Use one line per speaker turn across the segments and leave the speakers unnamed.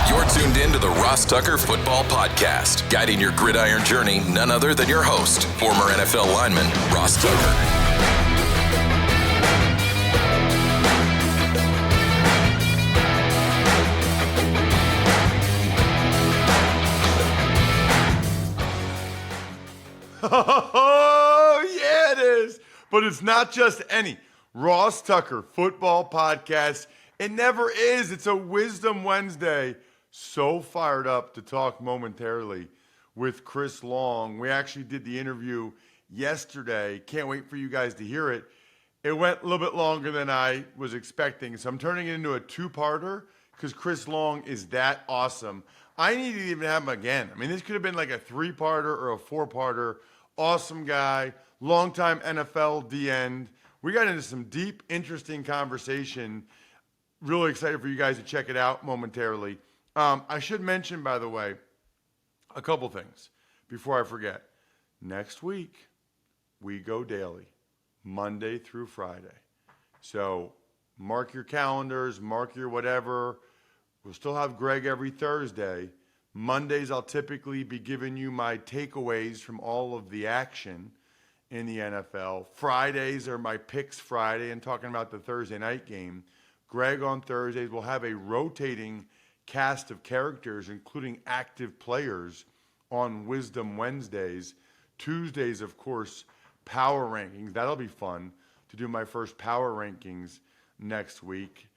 You're tuned in to the Ross Tucker Football Podcast, guiding your gridiron journey, none other than your host, former NFL lineman, Ross Tucker.
Oh, yeah, it is. But it's not just any Ross Tucker Football Podcast. It never is. It's a Wisdom Wednesday. So fired up to talk momentarily with Chris Long. We actually did the interview yesterday. Can't wait for you guys to hear it. It went a little bit longer than I was expecting, so I'm turning it into a two-parter because Chris Long is that awesome. I need to even have him again. I mean, this could have been like a three-parter or a four-parter. Awesome guy, longtime NFL D-end. We got into some deep, interesting conversation. Really excited for you guys to check it out momentarily. I should mention, by the way, a couple things before I forget. Next week, we go daily, Monday through Friday. So mark your calendars, mark your whatever. We'll still have Greg every Thursday. Mondays, I'll typically be giving you my takeaways from all of the action in the NFL. Fridays are my picks Friday and talking about the Thursday night game. Greg on Thursdays will have a rotating cast of characters, including active players, on Wisdom Wednesdays. Tuesdays, of course, power rankings. That'll be fun to do my first power rankings next week.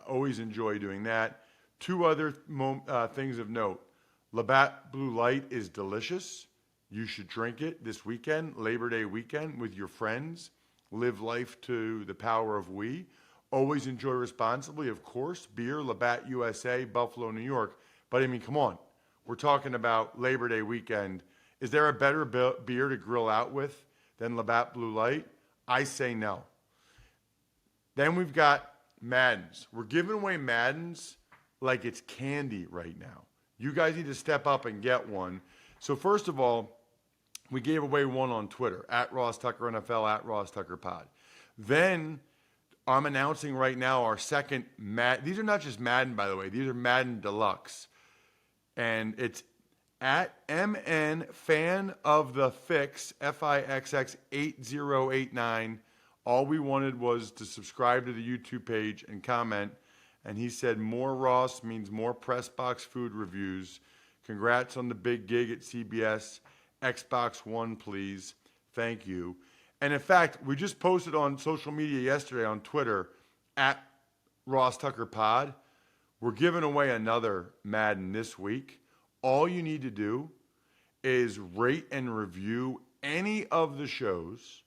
Always enjoy doing that. Two other things of note. Labatt Blue Light is delicious. You should drink it this weekend, Labor Day weekend, with your friends. Live life to the power of we. Always enjoy responsibly, of course. Beer, Labatt USA, Buffalo, New York. But I mean, come on. We're talking about Labor Day weekend. Is there a better beer to grill out with than Labatt Blue Light? I say no. Then we've got Maddens. We're giving away Maddens like it's candy right now. You guys need to step up and get one. So first of all, we gave away one on Twitter, at Ross Tucker NFL, at Ross Tucker Pod. Then I'm announcing right now our second Madden. These are not just Madden, by the way. These are Madden Deluxe. And it's at MN Fan of the Fix, FIXX 8089. All we wanted was to subscribe to the YouTube page and comment. And he said, more Ross means more press box food reviews. Congrats on the big gig at CBS. Xbox One, please. Thank you. And in fact, we just posted on social media yesterday on Twitter, at Ross Tucker Pod. We're giving away another Madden this week. All you need to do is rate and review any of the shows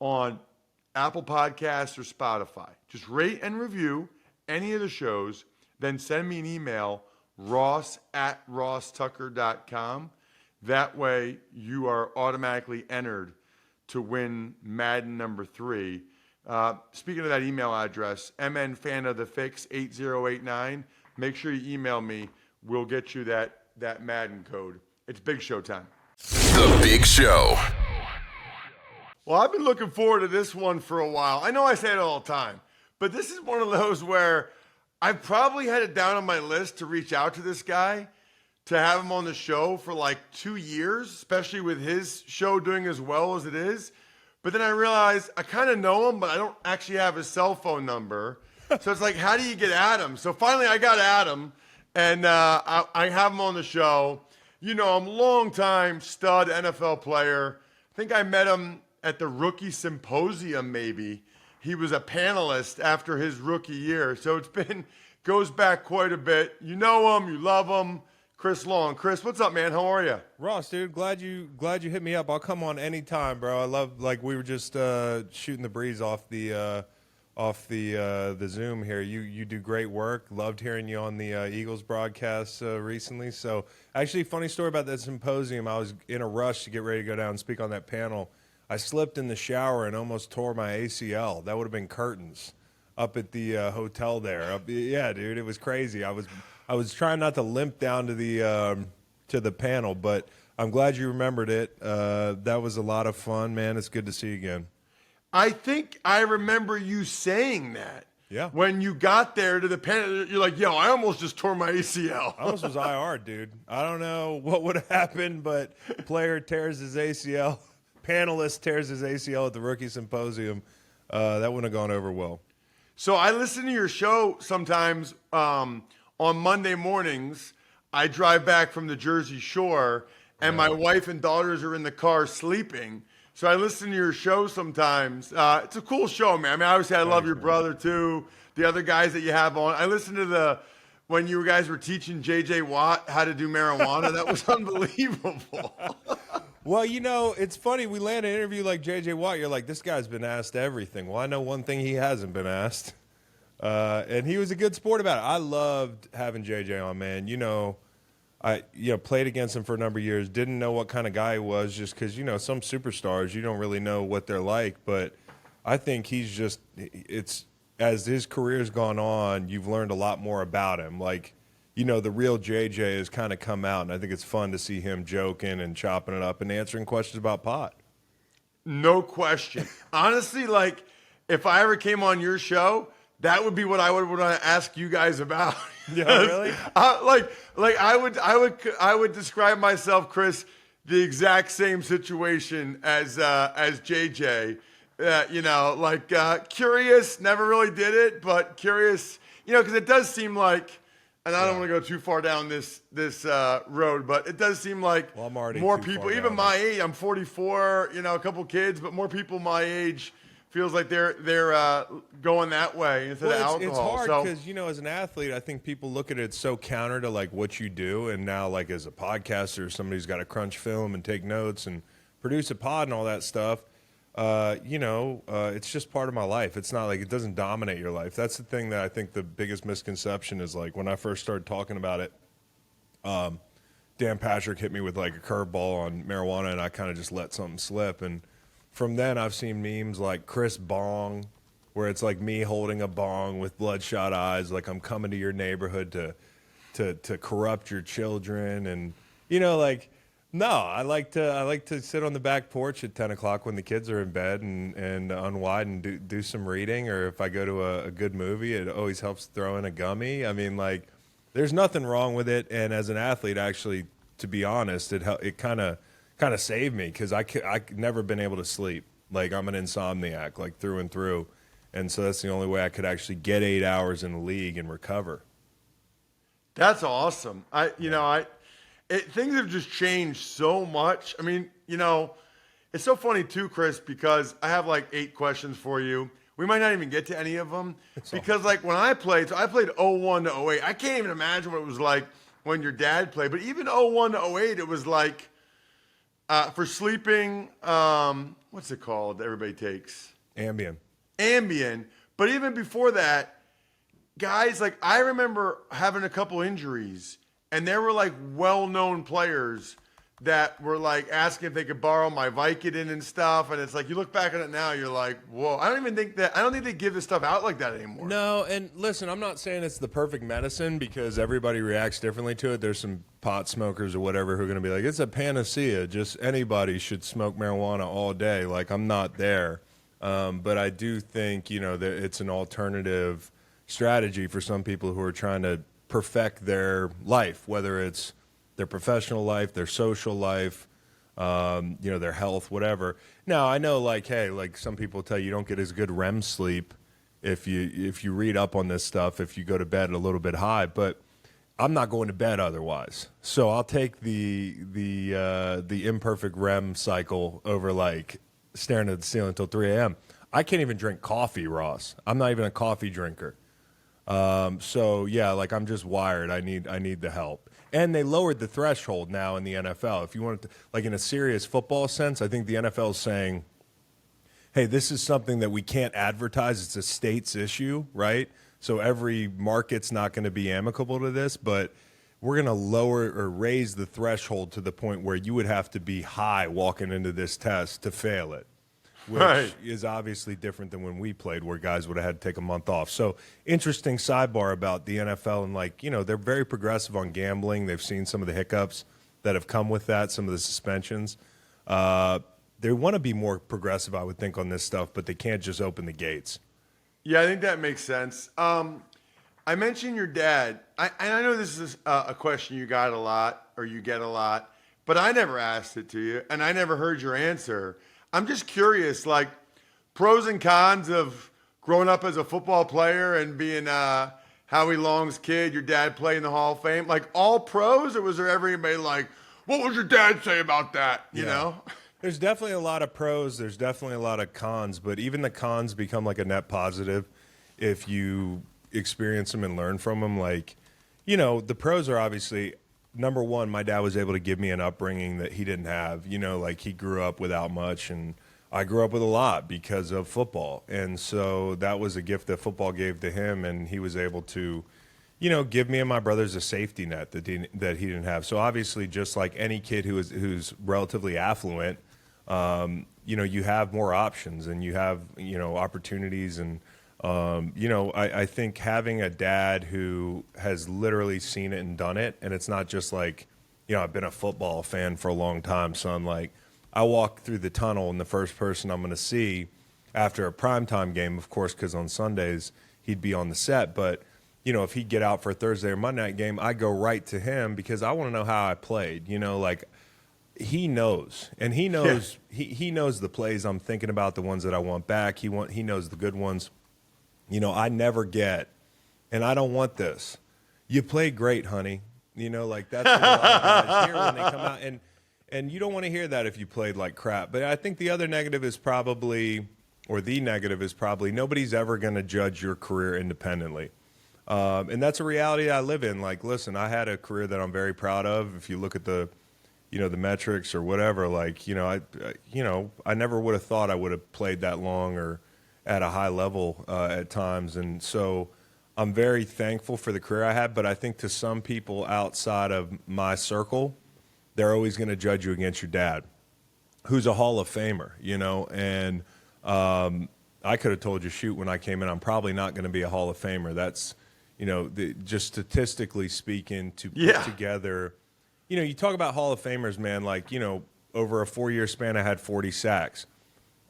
on Apple Podcasts or Spotify. Just rate and review any of the shows, then send me an email, ross@rosstucker.com. That way you are automatically entered to win Madden number 3. Speaking of that email address, mnfanofthefix 8089, make sure you email me. We'll get you that Madden code. It's Big Show time.
The Big Show.
Well, I've been looking forward to this one for a while. I know I say it all the time, but this is one of those where I've probably had it down on my list to reach out to this guy, to have him on the show for like 2 years, especially with his show doing as well as it is. But then I realized I kind of know him, but I don't actually have his cell phone number. So it's like, how do you get at him? So finally I got at him, and I have him on the show. You know, I'm a long-time stud NFL player. I think I met him at the rookie symposium maybe. He was a panelist after his rookie year. So goes back quite a bit. You know him, you love him. Chris Long. Chris, what's up, man? How are you?
Ross, dude, glad you hit me up. I'll come on anytime, bro. I love, like, we were just shooting the breeze off the Zoom here. You do great work. Loved hearing you on the Eagles broadcast recently. So actually, funny story about that symposium. I was in a rush to get ready to go down and speak on that panel. I slipped in the shower and almost tore my ACL. That would have been curtains up at the hotel there. Yeah, dude, it was crazy. I was trying not to limp down to the panel, but I'm glad you remembered it. That was a lot of fun, man. It's good to see you again.
I think I remember you saying that.
Yeah.
When you got there to the pen, you're like, yo, I almost just tore my ACL.
I almost was IR, dude. I don't know what would have happened, but player tears his ACL. Panelist tears his ACL at the rookie symposium. That wouldn't have gone over well.
So I listen to your show sometimes on Monday mornings. I drive back from the Jersey Shore, and my wife and daughters are in the car sleeping. So I listen to your show sometimes. It's a cool show, man. I mean, obviously, I love your brother, too. The other guys that you have on. I listened to when you guys were teaching J.J. Watt how to do marijuana. That was unbelievable.
Well, you know, it's funny. We land an interview like J.J. Watt. You're like, this guy's been asked everything. Well, I know one thing he hasn't been asked. And he was a good sport about it. I loved having J.J. on, man. You know, I played against him for a number of years. Didn't know what kind of guy he was just because, you know, some superstars, you don't really know what they're like. But I think he's just as his career's gone on, you've learned a lot more about him. Like, you know, the real JJ has kind of come out, and I think it's fun to see him joking and chopping it up and answering questions about pot.
No question. Honestly, like, if I ever came on your show, that would be what I would want to ask you guys about.
Yeah, really?
I would describe myself, Chris, the exact same situation as JJ. You know, like curious, never really did it, but curious. You know, because it does seem like, and I don't want to go too far down this road, but it does seem like more people, even my age. I'm 44. You know, a couple kids, but more people my age. Feels like they're going that way instead of alcohol.
It's hard because, you know, as an athlete, I think people look at it so counter to, like, what you do. And now, like, as a podcaster, somebody's got to crunch film and take notes and produce a pod and all that stuff. You know, it's just part of my life. It's not like it doesn't dominate your life. That's the thing that I think the biggest misconception is, like, when I first started talking about it, Dan Patrick hit me with, like, a curveball on marijuana, and I kind of just let something slip. And from then, I've seen memes like Chris Bong, where it's like me holding a bong with bloodshot eyes, like I'm coming to your neighborhood to corrupt your children, and you know, like, no, I like to sit on the back porch at 10 o'clock when the kids are in bed and unwind and do some reading, or if I go to a good movie, it always helps throw in a gummy. I mean, like, there's nothing wrong with it, and as an athlete, actually, to be honest, it kind of saved me because I never been able to sleep. Like, I'm an insomniac, like, through and through. And so that's the only way I could actually get 8 hours in the league and recover.
That's awesome. Things have just changed so much. I mean, you know, it's so funny too, Chris, because I have like 8 questions for you. We might not even get to any of them because like when I played 01 to 08. I can't even imagine what it was like when your dad played. But even 01 to 08, it was like, for sleeping, what's it called that everybody takes? Ambien. But even before that, guys, like, I remember having a couple injuries, and there were, like, well-known players that were, like, asking if they could borrow my Vicodin and stuff. And it's like, you look back on it now, you're like, whoa. I don't think they give this stuff out like that anymore.
No, and listen, I'm not saying it's the perfect medicine because everybody reacts differently to it. There's some pot smokers or whatever who are going to be like, it's a panacea. Just anybody should smoke marijuana all day. Like, I'm not there. But I do think, you know, that it's an alternative strategy for some people who are trying to perfect their life, whether it's their professional life, their social life, you know, their health, whatever. Now, I know, like, hey, like, some people tell you don't get as good REM sleep if you read up on this stuff, if you go to bed a little bit high, but I'm not going to bed otherwise. So I'll take the imperfect REM cycle over, like, staring at the ceiling until 3 a.m. I can't even drink coffee, Ross. I'm not even a coffee drinker. So yeah, like, I'm just wired. I need the help. And they lowered the threshold now in the NFL. If you want to, like, in a serious football sense, I think the NFL is saying, hey, this is something that we can't advertise. It's a state's issue, right? So every market's not going to be amicable to this, but we're going to lower or raise the threshold to the point where you would have to be high walking into this test to fail it. Which is obviously different than when we played, where guys would have had to take a month off. So, interesting sidebar about the NFL, and, like, you know, they're very progressive on gambling. They've seen some of the hiccups that have come with that, some of the suspensions. They want to be more progressive, I would think, on this stuff, but they can't just open the gates.
Yeah, I think that makes sense. I mentioned your dad. And I know this is a question you got a lot, or you get a lot, but I never asked it to you, and I never heard your answer. I'm just curious, like, pros and cons of growing up as a football player and being Howie Long's kid, your dad playing in the Hall of Fame. Like, all pros, or was there ever anybody like, what would your dad say about that? You know?
There's definitely a lot of pros. There's definitely a lot of cons, but even the cons become like a net positive if you experience them and learn from them. Like, the pros are obviously, number one, my dad was able to give me an upbringing that he didn't have. Like he grew up without much, and I grew up with a lot because of football. And so that was a gift that football gave to him, and he was able to give me and my brothers a safety net that he didn't have. So obviously, just like any kid who's relatively affluent, you have more options and you have, opportunities. And, I think having a dad who has literally seen it and done it, and it's not just like, I've been a football fan for a long time, so I'm like, I walk through the tunnel and the first person I'm going to see after a primetime game, of course, because on Sundays he'd be on the set, but if he'd get out for a Thursday or Monday night game, I go right to him because I want to know how I played. Like he knows, and he knows he knows the plays I'm thinking about, the ones that I want back. He knows the good ones. I never get, and I don't want this. You played great, honey. Like that's what a lot of guys hear when they come out, and you don't want to hear that if you played like crap. But I think the other negative is probably, or the negative is probably, nobody's ever going to judge your career independently. And that's a reality I live in. Like, listen, I had a career that I'm very proud of. If you look at the metrics or whatever, like, I never would have thought I would have played that long or at a high level at times. And so I'm very thankful for the career I had. But I think to some people outside of my circle, they're always going to judge you against your dad, who's a Hall of Famer, and I could have told you, shoot, when I came in, I'm probably not going to be a Hall of Famer. That's, just statistically speaking, to put together, you talk about Hall of Famers, man, like, over a 4-year span, I had 40 sacks.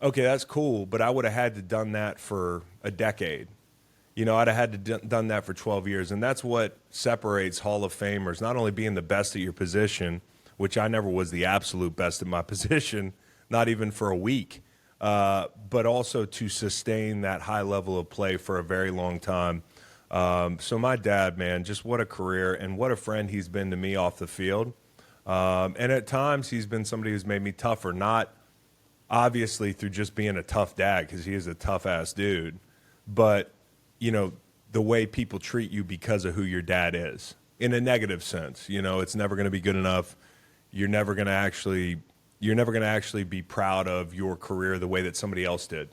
Okay, that's cool, but I would have had to done that for a decade. I'd have had to done that for 12 years, and that's what separates Hall of Famers, not only being the best at your position, which I never was the absolute best at my position, not even for a week, but also to sustain that high level of play for a very long time. So my dad, man, just what a career and what a friend he's been to me off the field. And at times he's been somebody who's made me tougher, not obviously through just being a tough dad, because he is a tough-ass dude, but, the way people treat you because of who your dad is, in a negative sense. It's never going to be good enough. You're never going to actually be proud of your career the way that somebody else did.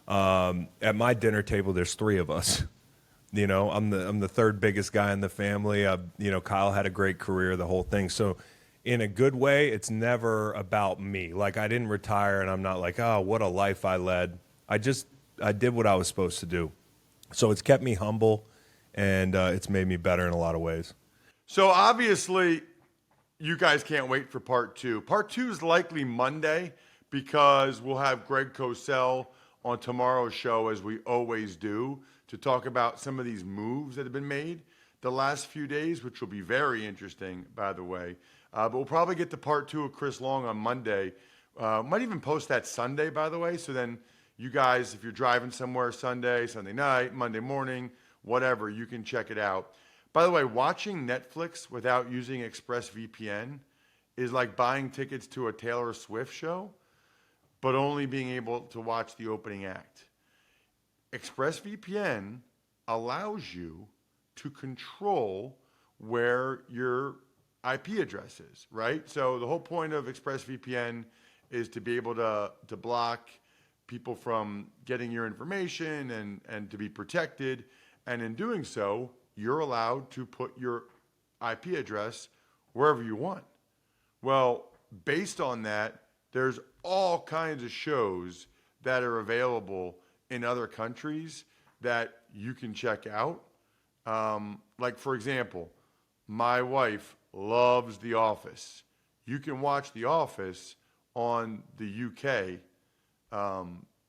At my dinner table, there's 3 of us. I'm the third biggest guy in the family. Kyle had a great career, the whole thing. So in a good way, it's never about me. Like, I didn't retire and I'm not like, oh, what a life I led. I did what I was supposed to do. So it's kept me humble, and it's made me better in a lot of ways.
So obviously, you guys can't wait for part 2. Part 2 is likely Monday, because we'll have Greg Cosell on tomorrow's show, as we always do, to talk about some of these moves that have been made the last few days, which will be very interesting, by the way. But we'll probably get to part 2 of Chris Long on Monday. Might even post that Sunday, by the way. So then you guys, if you're driving somewhere Sunday night, Monday morning, whatever, you can check it out. By the way, watching Netflix without using ExpressVPN is like buying tickets to a Taylor Swift show, but only being able to watch the opening act. ExpressVPN allows you to control where your IP address is, right? So the whole point of ExpressVPN is to be able to block people from getting your information and to be protected. And in doing so, you're allowed to put your IP address wherever you want. Well, based on that, there's all kinds of shows that are available in other countries that you can check out. Like, for example, my wife loves The Office. You can watch The Office on the UK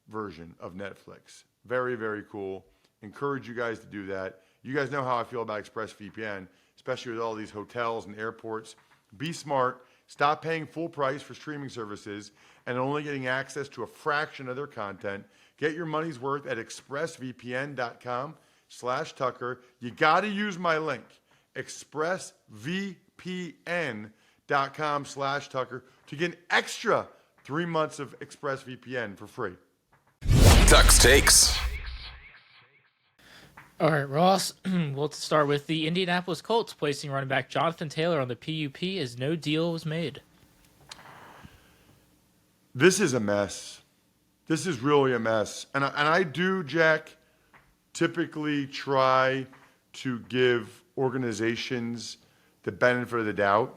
version of Netflix. Very, very cool. Encourage you guys to do that. You guys know how I feel about ExpressVPN, especially with all these hotels and airports. Be smart. Stop paying full price for streaming services and only getting access to a fraction of their content. Get your money's worth at expressvpn.com/Tucker. You got to use my link, expressvpn.com/Tucker, to get an extra 3 months of ExpressVPN for free.
Tuck's Takes.
All right, Ross, we'll start with the Indianapolis Colts placing running back Jonathan Taylor on the PUP as no deal was made.
This is a mess. This is really a mess. And I do, Jack, typically try to give organizations the benefit of the doubt.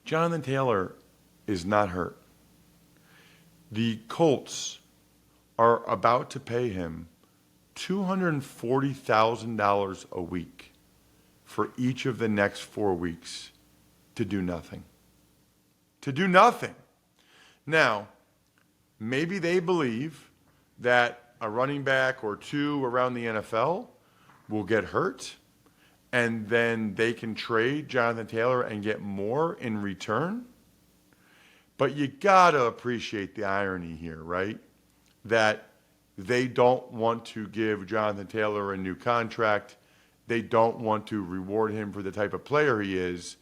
Jonathan Taylor is not hurt. The Colts are about to pay him $240,000 a week for each of the next 4 weeks to do nothing. To do nothing. Now, maybe they believe that a running back or two around the NFL will get hurt, and then they can trade Jonathan Taylor and get more in return. But you got to appreciate the irony here, right? That they don't want to give Jonathan Taylor a new contract. They don't want to reward him for the type of player he is,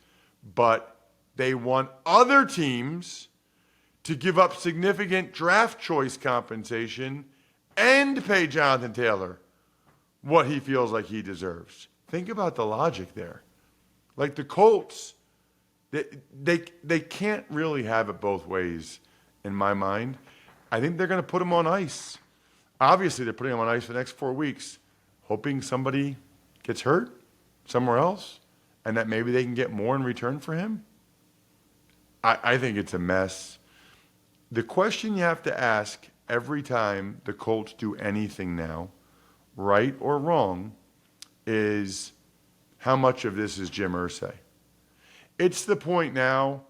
but they want other teams to give up significant draft choice compensation and pay Jonathan Taylor what he feels like he deserves. Think about the logic there. Like the Colts, they can't really have it both ways in my mind. I think they're going to put him on ice. Obviously, they're putting him on ice for the next 4 weeks, hoping somebody gets hurt somewhere else and that maybe they can get more in return for him. I think it's a mess. The question you have to ask every time the Colts do anything now, right or wrong, is how much of this is Jim Irsay? It's the point now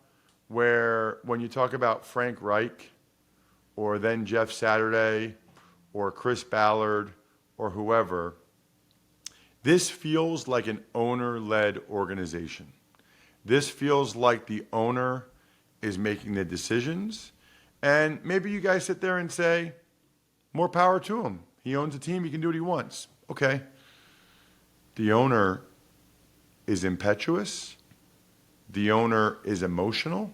where when you talk about Frank Reich or then Jeff Saturday or Chris Ballard or whoever, this feels like an owner-led organization. This feels like the owner is making the decisions. And maybe you guys sit there and say, more power to him. He owns a team. He can do what he wants. Okay. The owner is impetuous. The owner is emotional.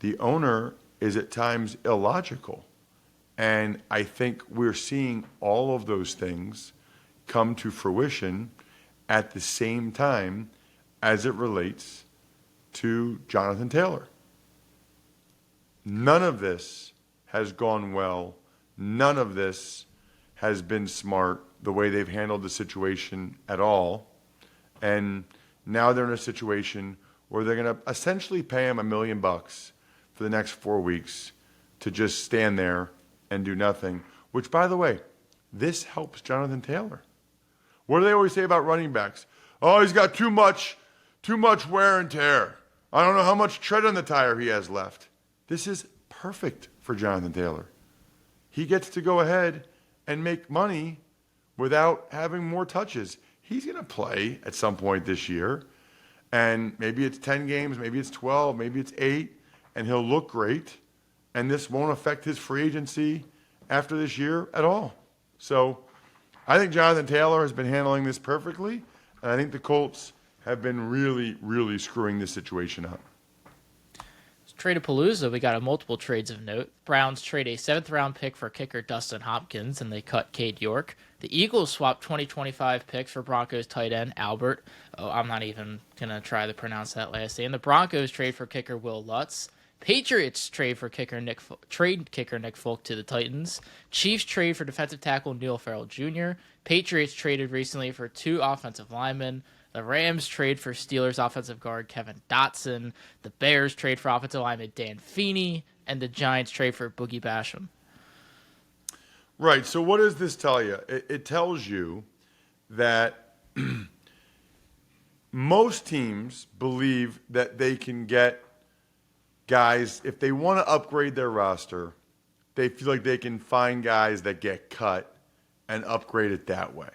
The owner is at times illogical. And I think we're seeing all of those things come to fruition at the same time as it relates to Jonathan Taylor. None of this has gone well. None of this has been smart, the way they've handled the situation at all. And now they're in a situation where they're going to essentially pay him $1 million for the next 4 weeks to just stand there and do nothing, which, by the way, this helps Jonathan Taylor. What do they always say about running backs? Oh, he's got too much wear and tear. I don't know how much tread on the tire he has left. This is perfect for Jonathan Taylor. He gets to go ahead and make money without having more touches. He's going to play at some point this year, and maybe it's 10 games, maybe it's 12, maybe it's 8, and he'll look great. And this won't affect his free agency after this year at all. So I think Jonathan Taylor has been handling this perfectly, and I think the Colts have been really, really screwing this situation up.
Trade-a-palooza, we got a multiple trades of note. Browns trade a 7th-round pick for kicker Dustin Hopkins, and they cut Cade York. The Eagles swap 2025 picks for Broncos tight end Albert. Oh, I'm not even going to try to pronounce that last name. The Broncos trade for kicker Will Lutz. Patriots trade kicker Nick Folk to the Titans. Chiefs trade for defensive tackle Neil Farrell Jr. Patriots traded recently for 2 offensive linemen. The Rams trade for Steelers offensive guard Kevin Dotson. The Bears trade for offensive lineman Dan Feeney. And the Giants trade for Boogie Basham.
Right. So what does this tell you? It tells you that most teams believe that they can get guys, if they want to upgrade their roster, they feel like they can find guys that get cut and upgrade it that way.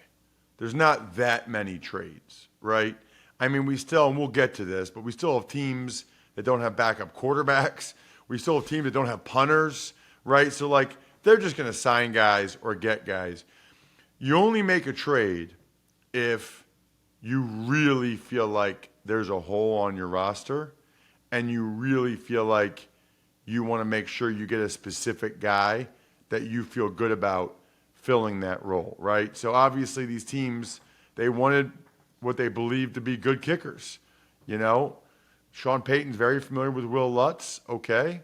There's not that many trades, right? I mean, and we'll get to this, but we still have teams that don't have backup quarterbacks. We still have teams that don't have punters, right? So, like, they're just going to sign guys or get guys. You only make a trade if you really feel like there's a hole on your roster and you really feel like you want to make sure you get a specific guy that you feel good about filling that role, right? So obviously these teams, they wanted what they believed to be good kickers. You know, Sean Payton's very familiar with Will Lutz, okay.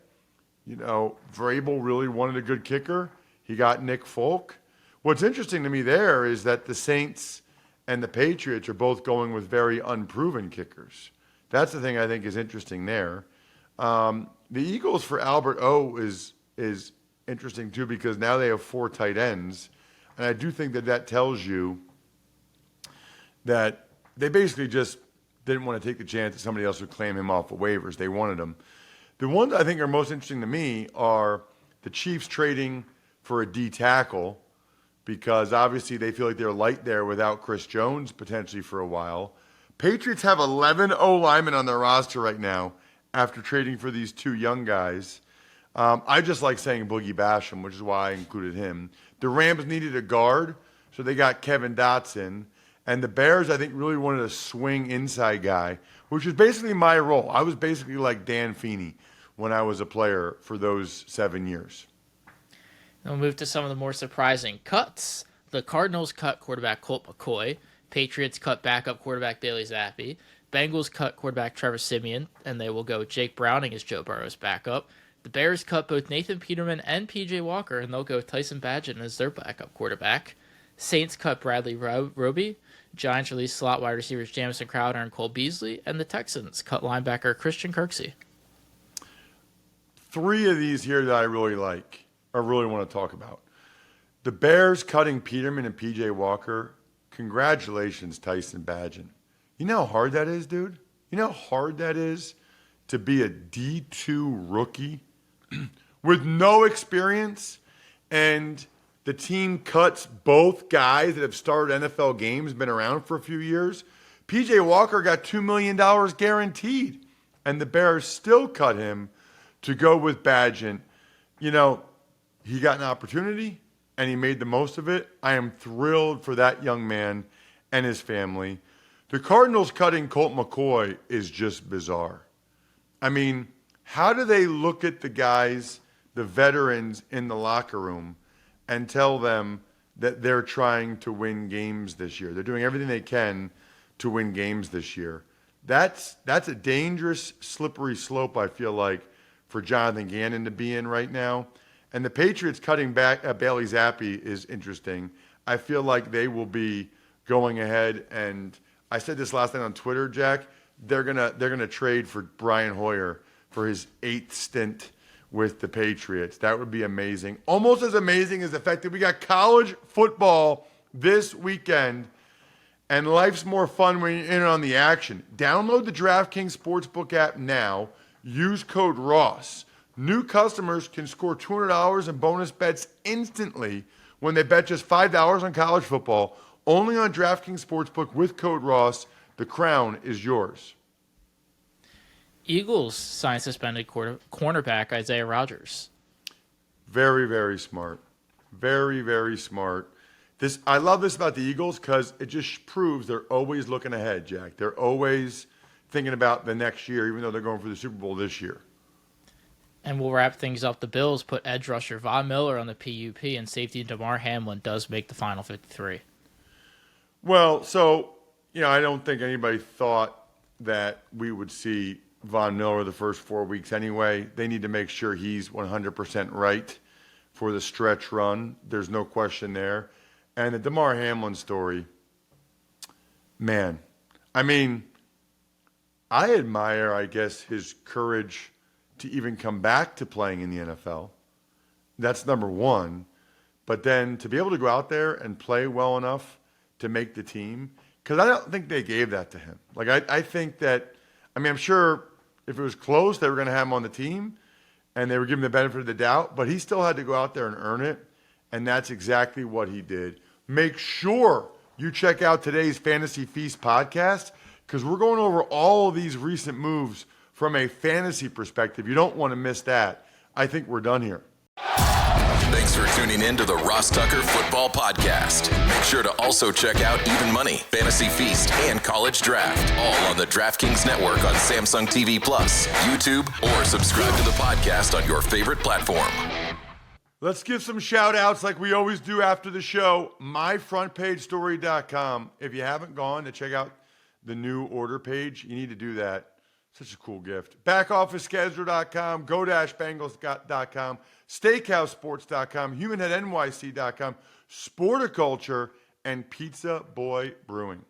You know, Vrabel really wanted a good kicker. He got Nick Folk. What's interesting to me there is that the Saints and the Patriots are both going with very unproven kickers. That's the thing I think is interesting there. The Eagles for Albert O is interesting too because now they have 4 tight ends. And I do think that tells you that they basically just didn't want to take the chance that somebody else would claim him off of waivers. They wanted him. The ones I think are most interesting to me are the Chiefs trading for a D tackle because obviously they feel like they're light there without Chris Jones potentially for a while. Patriots have 11 O-linemen on their roster right now after trading for these 2 young guys. I just like saying Boogie Basham, which is why I included him. The Rams needed a guard, so they got Kevin Dotson. And the Bears, I think, really wanted a swing inside guy, which was basically my role. I was basically like Dan Feeney when I was a player for those 7 years.
Then we'll move to some of the more surprising cuts. The Cardinals cut quarterback Colt McCoy. Patriots cut backup quarterback Bailey Zappi. Bengals cut quarterback Trevor Siemian, and they will go Jake Browning as Joe Burrow's backup. The Bears cut both Nathan Peterman and P.J. Walker, and they'll go Tyson Bagent as their backup quarterback. Saints cut Bradley Roby. Giants released slot wide receivers Jamison Crowder and Cole Beasley. And the Texans cut linebacker Christian Kirksey.
3 of these here that I really like, or really want to talk about. The Bears cutting Peterman and P.J. Walker. Congratulations, Tyson Bagent. You know how hard that is, dude? You know how hard that is to be a D2 rookie with no experience, and the team cuts both guys that have started NFL games, been around for a few years. P.J. Walker got $2 million guaranteed, and the Bears still cut him to go with Bagent. You know, he got an opportunity, and he made the most of it. I am thrilled for that young man and his family. The Cardinals cutting Colt McCoy is just bizarre. I mean, how do they look at the guys, the veterans in the locker room, and tell them that they're trying to win games this year? They're doing everything they can to win games this year. That's a dangerous, slippery slope, I feel like, for Jonathan Gannon to be in right now. And the Patriots cutting back Bailey Zappi is interesting. I feel like they will be going ahead, and I said this last night on Twitter, Jack, they're gonna trade for Brian Hoyer for his 8th stint with the Patriots. That would be amazing. Almost as amazing as the fact that we got college football this weekend, and life's more fun when you're in on the action. Download the DraftKings Sportsbook app now. Use code ROSS. New customers can score $200 in bonus bets instantly when they bet just $5 on college football. Only on DraftKings Sportsbook with code ROSS. The crown is yours.
Eagles signed suspended cornerback Isaiah Rodgers.
Very, very smart. Very, very smart. I love this about the Eagles because it just proves they're always looking ahead, Jack. They're always thinking about the next year, even though they're going for the Super Bowl this year.
And we'll wrap things up. The Bills put edge rusher Von Miller on the PUP, and safety Damar Hamlin does make the final 53.
Well, so, I don't think anybody thought that we would see Von Miller the first 4 weeks anyway. They need to make sure he's 100% right for the stretch run. There's no question there. And the Damar Hamlin story, man, I mean, I admire, I guess, his courage to even come back to playing in the NFL. That's number one. But then to be able to go out there and play well enough to make the team, because I don't think they gave that to him. Like, I think that, I'm sure if it was close, they were going to have him on the team, and they were giving the benefit of the doubt, but he still had to go out there and earn it, and that's exactly what he did. make sure you check out today's Fantasy Feast podcast because we're going over all of these recent moves from a fantasy perspective. You don't want to miss that. I think we're done here.
Thanks for tuning in to the Ross Tucker Football Podcast. Make sure to also check out Even Money, Fantasy Feast, and College Draft, all on the DraftKings Network on Samsung TV Plus, YouTube, or subscribe to the podcast on your favorite platform.
Let's give some shout outs like we always do after the show. MyFrontPageStory.com. If you haven't gone to check out the new order page, you need to do that. Such a cool gift. BackOfficeScheduler.com, Go-Bengals.com, SteakhouseSports.com, HumanHeadNYC.com, Sporticulture, and Pizza Boy Brewing.